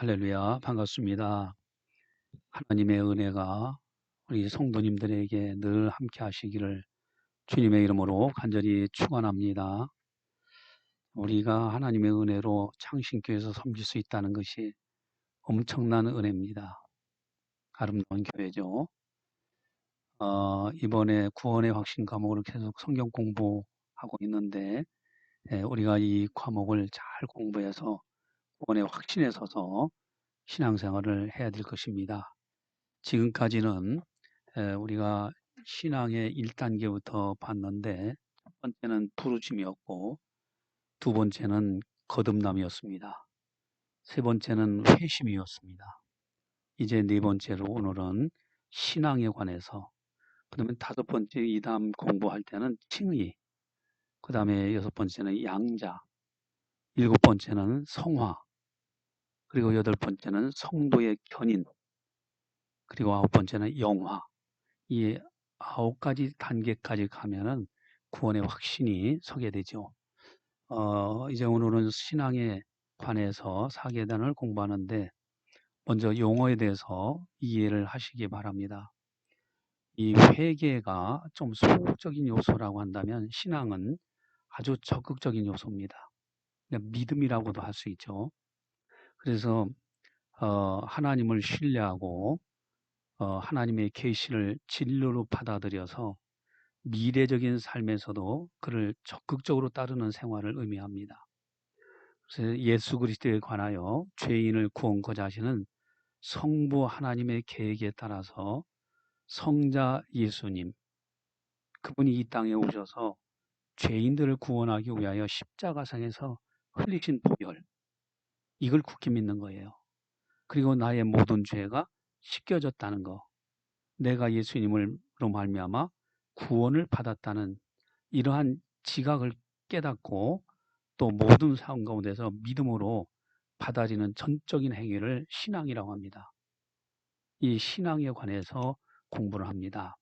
할렐루야, 반갑습니다. 하나님의 은혜가 우리 성도님들에게 늘 함께 하시기를 주님의 이름으로 간절히 축원합니다. 우리가 하나님의 은혜로 창신교회에서 섬길 수 있다는 것이 엄청난 은혜입니다. 아름다운 교회죠. 이번에 구원의 확신 과목을 계속 성경 공부하고 있는데 우리가 이 과목을 잘 공부해서 구원의 확신에 서서 신앙생활을 해야 될 것입니다. 지금까지는 우리가 신앙의 1단계부터 봤는데 첫 번째는 부르심이었고 두 번째는 거듭남이었습니다. 세 번째는 회심이었습니다. 이제 네 번째로 오늘은 신앙에 관해서 그다음에 다섯 번째 이담 공부할 때는 칭의 그다음에 여섯 번째는 양자 일곱 번째는 성화 그리고 여덟 번째는 성도의 견인 그리고 아홉 번째는 영화 이 아홉 가지 단계까지 가면은 구원의 확신이 서게 되죠. 이제 오늘은 신앙에 관해서 사계단을 공부하는데 먼저 용어에 대해서 이해를 하시기 바랍니다. 이 회개가 좀 소극적인 요소라고 한다면 신앙은 아주 적극적인 요소입니다. 믿음이라고도 할 수 있죠. 그래서 하나님을 신뢰하고 하나님의 계시를 진리로 받아들여서 미래적인 삶에서도 그를 적극적으로 따르는 생활을 의미합니다. 그래서 예수 그리스도에 관하여 죄인을 구원코자 하시는 성부 하나님의 계획에 따라서 성자 예수님, 그분이 이 땅에 오셔서 죄인들을 구원하기 위하여 십자가상에서 흘리신 보혈, 이걸 굳게 믿는 거예요. 그리고 나의 모든 죄가 씻겨졌다는 거, 내가 예수님으로 말미암아 구원을 받았다는 이러한 지각을 깨닫고 또 모든 상황 가운데서 믿음으로 받아들이는 전적인 행위를 신앙이라고 합니다. 이 신앙에 관해서 공부를 합니다.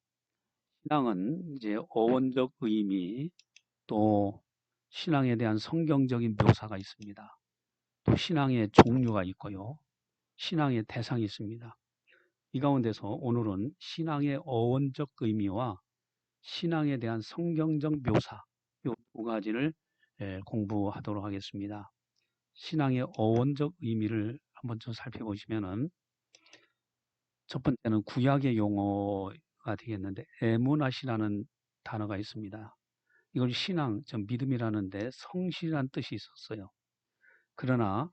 신앙은 이제 어원적 의미 또 신앙에 대한 성경적인 묘사가 있습니다. 또 신앙의 종류가 있고요. 신앙의 대상이 있습니다. 이 가운데서 오늘은 신앙의 어원적 의미와 신앙에 대한 성경적 묘사 이 두 가지를 공부하도록 하겠습니다. 신앙의 어원적 의미를 한번 좀 살펴보시면은 첫 번째는 구약의 용어가 되겠는데 에무낫이라는 단어가 있습니다. 이걸 신앙, 좀 믿음이라는데 성실이라는 뜻이 있었어요. 그러나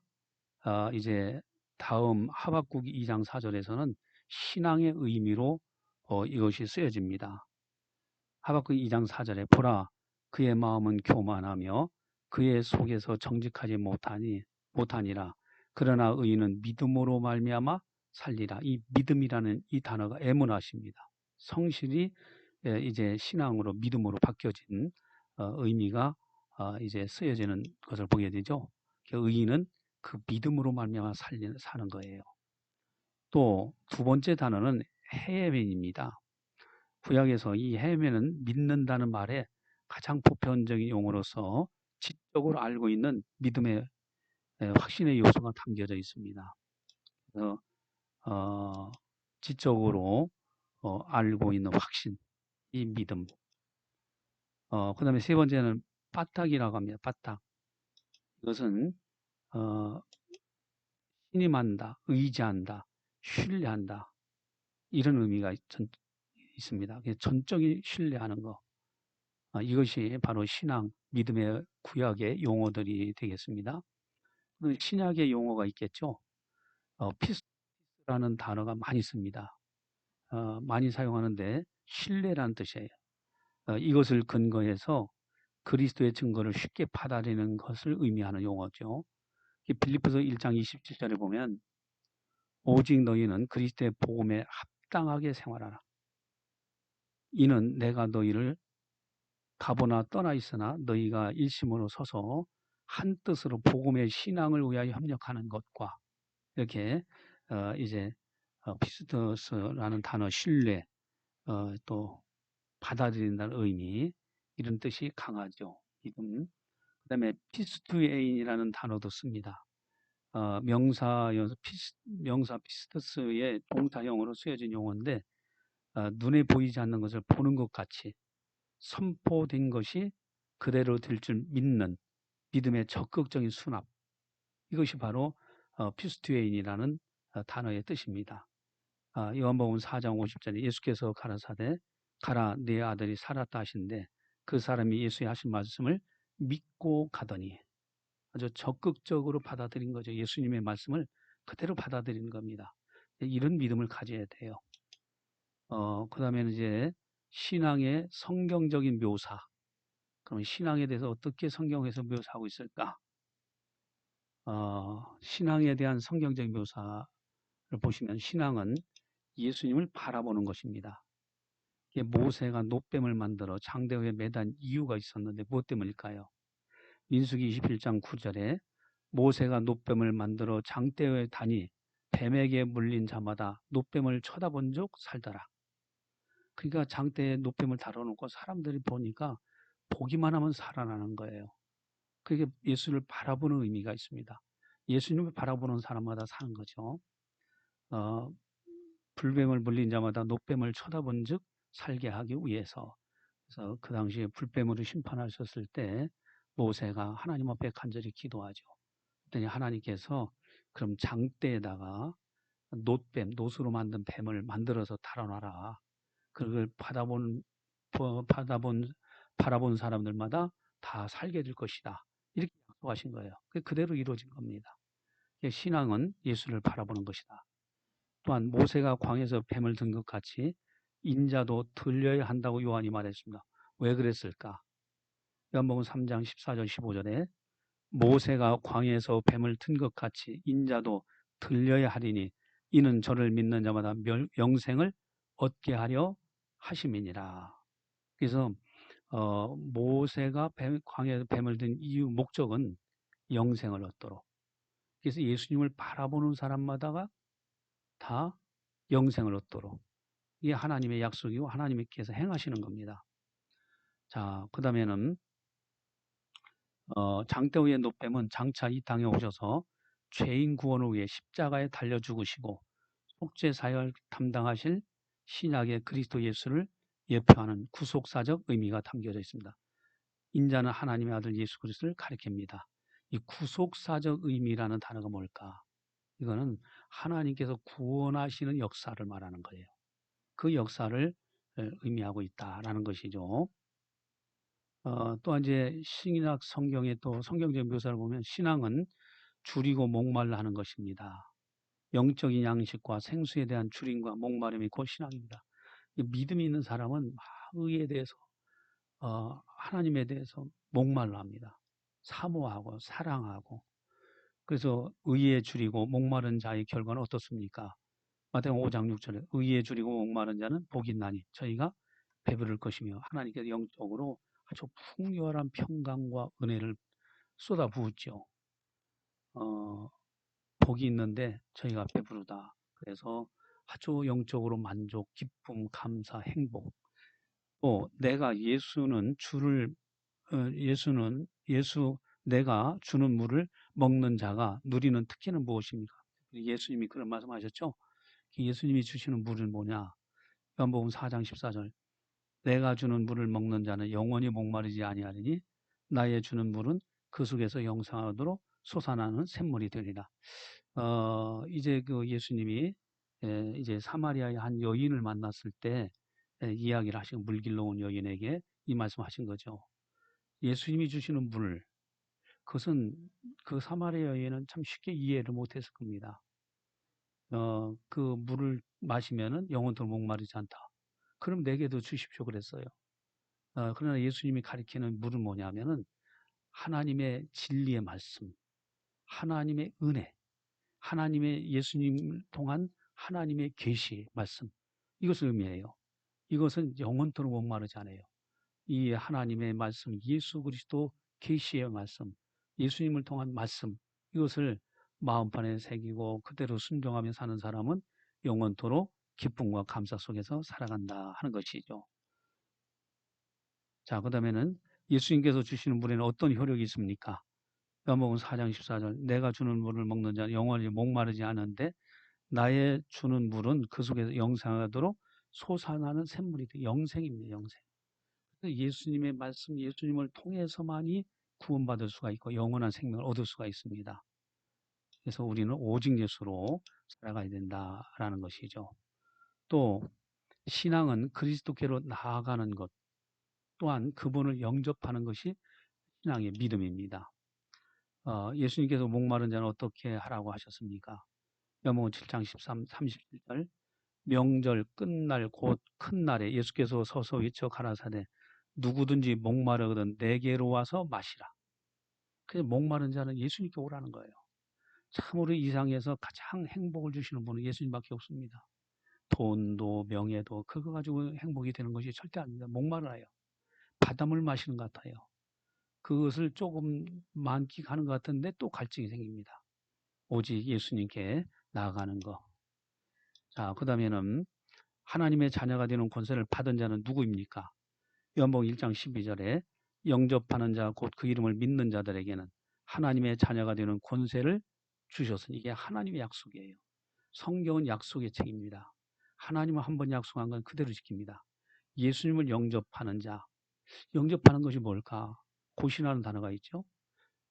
이제 다음 하박국 2장 4절에서는 신앙의 의미로 이것이 쓰여집니다. 하박국 2장 4절에 보라 그의 마음은 교만하며 그의 속에서 정직하지 못하니라. 그러나 의인은 믿음으로 말미암아 살리라. 이 믿음이라는 이 단어가 에무낫입니다. 성실이 이제 신앙으로 믿음으로 바뀌어진 의미가 이제 쓰여지는 것을 보게 되죠. 의인은 그 믿음으로 말미암아 사는 거예요. 또 두 번째 단어는 헤멘입니다. 구약에서 이 헤멘은 믿는다는 말에 가장 보편적인 용어로서 지적으로 알고 있는 믿음의 확신의 요소가 담겨져 있습니다. 그래서 지적으로 알고 있는 확신, 이 믿음. 그다음에 세 번째는 빠딱이라고 합니다. 빠딱. 이것은 신임한다, 의지한다, 신뢰한다 이런 의미가 있습니다. 전적인 신뢰하는 거. 이것이 바로 신앙, 믿음의 구약의 용어들이 되겠습니다. 신약의 용어가 있겠죠. 피스라는 단어가 많이 씁니다. 많이 사용하는데 신뢰라는 뜻이에요. 이것을 근거해서 그리스도의 증거를 쉽게 받아들이는 것을 의미하는 용어죠. 빌립보서 1장 27절에 보면 오직 너희는 그리스도의 복음에 합당하게 생활하라. 이는 내가 너희를 가보나 떠나 있으나 너희가 일심으로 서서 한 뜻으로 복음의 신앙을 위하여 협력하는 것과 이렇게 이제 피스터스라는 단어 신뢰 또 받아들인다는 의미 이런 뜻이 강하죠. 믿음. 그다음에 피스투에인이라는 단어도 씁니다. 명사 피스터스의 동사형으로 쓰여진 용어인데 눈에 보이지 않는 것을 보는 것 같이 선포된 것이 그대로 될 줄 믿는 믿음의 적극적인 수납. 이것이 바로 피스투에인이라는 단어의 뜻입니다. 요한복음 4장 50절에 예수께서 가라사대 가라 네 아들이 살았다 하시는데 그 사람이 예수의 하신 말씀을 믿고 가더니 아주 적극적으로 받아들인 거죠. 예수님의 말씀을 그대로 받아들이는 겁니다. 이런 믿음을 가져야 돼요. 그 다음에는 이제 신앙의 성경적인 묘사. 그럼 신앙에 대해서 어떻게 성경에서 묘사하고 있을까? 신앙에 대한 성경적인 묘사를 보시면 신앙은 예수님을 바라보는 것입니다. 모세가 놋뱀을 만들어 장대 위에 매단 이유가 있었는데 무엇 때문일까요? 민수기 21장 9절에 모세가 놋뱀을 만들어 장대에 다니 뱀에게 물린 자마다 놋뱀을 쳐다본 적 살더라. 그러니까 장대에 놋뱀을 달아놓고 사람들이 보니까 보기만 하면 살아나는 거예요. 그게 예수를 바라보는 의미가 있습니다. 예수님을 바라보는 사람마다 사는 거죠. 불뱀을 물린 자마다 놋뱀을 쳐다본 즉 살게 하기 위해서. 그래서 그 당시에 불뱀으로 심판하셨을 때 모세가 하나님 앞에 간절히 기도하죠. 그랬더니 하나님께서 그럼 장대에다가 놋으로 만든 뱀을 만들어서 달아놔라. 그걸 바라본 사람들마다 다 살게 될 것이다. 이렇게 약속하신 거예요. 그대로 이루어진 겁니다. 신앙은 예수를 바라보는 것이다. 또한 모세가 광에서 뱀을 든 것 같이 인자도 들려야 한다고 요한이 말했습니다. 왜 그랬을까? 요한복음 3장 14절 15절에 모세가 광에서 뱀을 든 것 같이 인자도 들려야 하리니 이는 저를 믿는 자마다 영생을 얻게 하려 하심이니라. 그래서 모세가 광야에서 뱀을 든 이유 목적은 영생을 얻도록. 그래서 예수님을 바라보는 사람마다가 다 영생을 얻도록. 이게 하나님의 약속이고 하나님께서 행하시는 겁니다. 자, 그 다음에는 장대 위의 놋뱀은 장차 이 땅에 오셔서 죄인 구원을 위해 십자가에 달려 죽으시고 속죄 사역을 담당하실 신약의 그리스도 예수를 예표하는 구속사적 의미가 담겨져 있습니다. 인자는 하나님의 아들 예수 그리스도를 가리킵니다. 이 구속사적 의미라는 단어가 뭘까? 이거는 하나님께서 구원하시는 역사를 말하는 거예요. 그 역사를 의미하고 있다라는 것이죠. 또 이제 신약 성경의 또 성경적 묘사를 보면 신앙은 줄이고 목말라 하는 것입니다. 영적인 양식과 생수에 대한 줄임과 목마름이 곧 신앙입니다. 믿음이 있는 사람은 의에 대해서 하나님에 대해서 목말라 합니다. 사모하고 사랑하고. 그래서 의에 줄이고 목마른 자의 결과는 어떻습니까? 마태복음 5장 6절에 의에 줄이고 목마른 자는 복이 있나니 저희가 배부를 것이며 하나님께서 영적으로 아주 풍요한 평강과 은혜를 쏟아부었죠. 복이 있는데 저희가 배부르다. 그래서 아주 영적으로 만족, 기쁨, 감사, 행복. 또 내가 내가 주는 물을 먹는 자가 누리는 특혜는 무엇입니까? 예수님이 그런 말씀하셨죠. 예수님이 주시는 물은 뭐냐? 요한복음 4장 14절. 내가 주는 물을 먹는 자는 영원히 목마르지 아니하리니 나의 주는 물은 그 속에서 영생하도록 솟아나는 샘물이 되리라. 이제 그 예수님이 이제 사마리아의 한 여인을 만났을 때 이야기를 하시고 물 길러 온 여인에게 이 말씀하신 거죠. 예수님이 주시는 물, 그것은 그 사마리아 여인은 참 쉽게 이해를 못했을 겁니다. 그 물을 마시면은 영원토록 목마르지 않다. 그럼 내게도 주십시오 그랬어요. 그러나 예수님이 가리키는 물은 뭐냐면은 하나님의 진리의 말씀, 하나님의 은혜, 하나님의 예수님을 통한 하나님의 계시 말씀, 이것을 의미해요. 이것은 영원토록 목마르지 않아요. 이 하나님의 말씀, 예수 그리스도 계시의 말씀, 예수님을 통한 말씀, 이것을 마음판에 새기고 그대로 순종하며 사는 사람은 영원토록 기쁨과 감사 속에서 살아간다 하는 것이죠. 자, 그 다음에는 예수님께서 주시는 물에는 어떤 효력이 있습니까? 요한복음 4장 14절 내가 주는 물을 먹는 자는 영원히 목마르지 않은데 나의 주는 물은 그 속에서 영생하도록 솟아나는 샘물이 돼. 영생입니다. 영생. 예수님의 말씀, 예수님을 통해서만이 구원받을 수가 있고 영원한 생명을 얻을 수가 있습니다. 그래서 우리는 오직 예수로 살아가야 된다라는 것이죠. 또 신앙은 그리스도께로 나아가는 것 또한 그분을 영접하는 것이 신앙의 믿음입니다. 예수님께서 목마른 자는 어떻게 하라고 하셨습니까? 요한복음 7장 37절 명절 끝날 곧 큰 날에 예수께서 서서 외쳐 가라사대 누구든지 목마르거든 내게로 와서 마시라. 그래서 목마른 자는 예수님께 오라는 거예요. 참으로 이 세상에서 가장 행복을 주시는 분은 예수님밖에 없습니다. 돈도 명예도 그거 가지고 행복이 되는 것이 절대 아닙니다. 목말라요. 바닷물 마시는 것 같아요. 그것을 조금 만끽하는 것 같은데 또 갈증이 생깁니다. 오직 예수님께 나아가는 거. 자, 그 다음에는 하나님의 자녀가 되는 권세를 받은 자는 누구입니까? 요한복음 1장 12절에 영접하는 자 곧 그 이름을 믿는 자들에게는 하나님의 자녀가 되는 권세를 주셨으니 이게 하나님의 약속이에요. 성경은 약속의 책입니다. 하나님은 한 번 약속한 건 그대로 지킵니다. 예수님을 영접하는 자, 영접하는 것이 뭘까? 고신하는 단어가 있죠.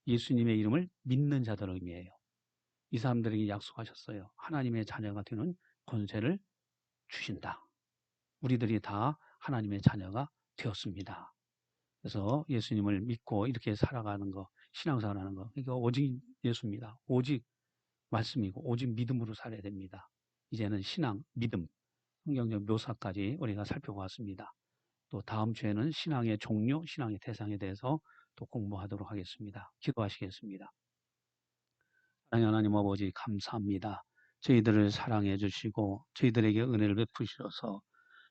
예수님의 이름을 믿는 자들 의미예요. 이 사람들에게 약속하셨어요. 하나님의 자녀가 되는 권세를 주신다. 우리들이 다 하나님의 자녀가 되었습니다. 그래서 예수님을 믿고 이렇게 살아가는 거, 신앙생활하는 거, 그러니까 오직 예수입니다. 오직 말씀이고 오직 믿음으로 살아야 됩니다. 이제는 신앙, 믿음, 성경적 묘사까지 우리가 살펴봤습니다. 또 다음 주에는 신앙의 종류, 신앙의 대상에 대해서 또 공부하도록 하겠습니다. 기도하시겠습니다. 사랑의 하나님 아버지 감사합니다. 저희들을 사랑해 주시고 저희들에게 은혜를 베푸셔서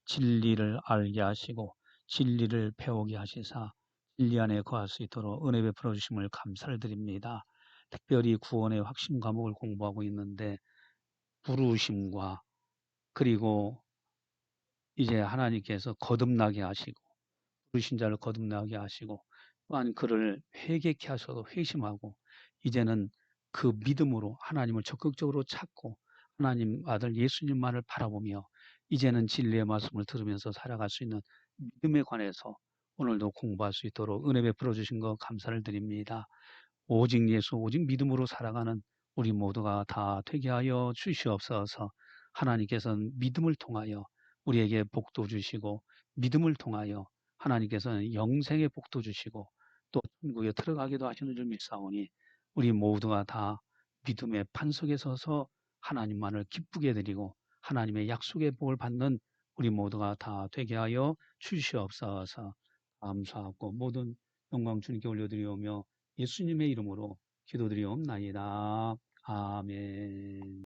진리를 알게 하시고 진리를 배우게 하시사 진리 안에 거할 수 있도록 은혜 베풀어 주심을 감사를 드립니다. 특별히 구원의 확신 과목을 공부하고 있는데 부르심과 그리고 이제 하나님께서 거듭나게 하시고 부르신 자를 거듭나게 하시고 또한 그를 회개케 하셔서 회심하고 이제는 그 믿음으로 하나님을 적극적으로 찾고 하나님 아들 예수님만을 바라보며 이제는 진리의 말씀을 들으면서 살아갈 수 있는 믿음에 관해서 오늘도 공부할 수 있도록 은혜 베풀어 주신 것 감사를 드립니다. 오직 예수, 오직 믿음으로 살아가는 우리 모두가 다 되게 하여 주시옵소서. 하나님께서는 믿음을 통하여 우리에게 복도 주시고 믿음을 통하여 하나님께서는 영생의 복도 주시고 또 천국에 들어가기도 하시는 줄 믿사오니 우리 모두가 다 믿음의 판석에 서서 하나님만을 기쁘게 드리고 하나님의 약속의 복을 받는 우리 모두가 다 되게 하여 주시옵소서. 감사하고 모든 영광 주님께 올려드리오며 예수님의 이름으로 기도드리옵나이다. 아멘.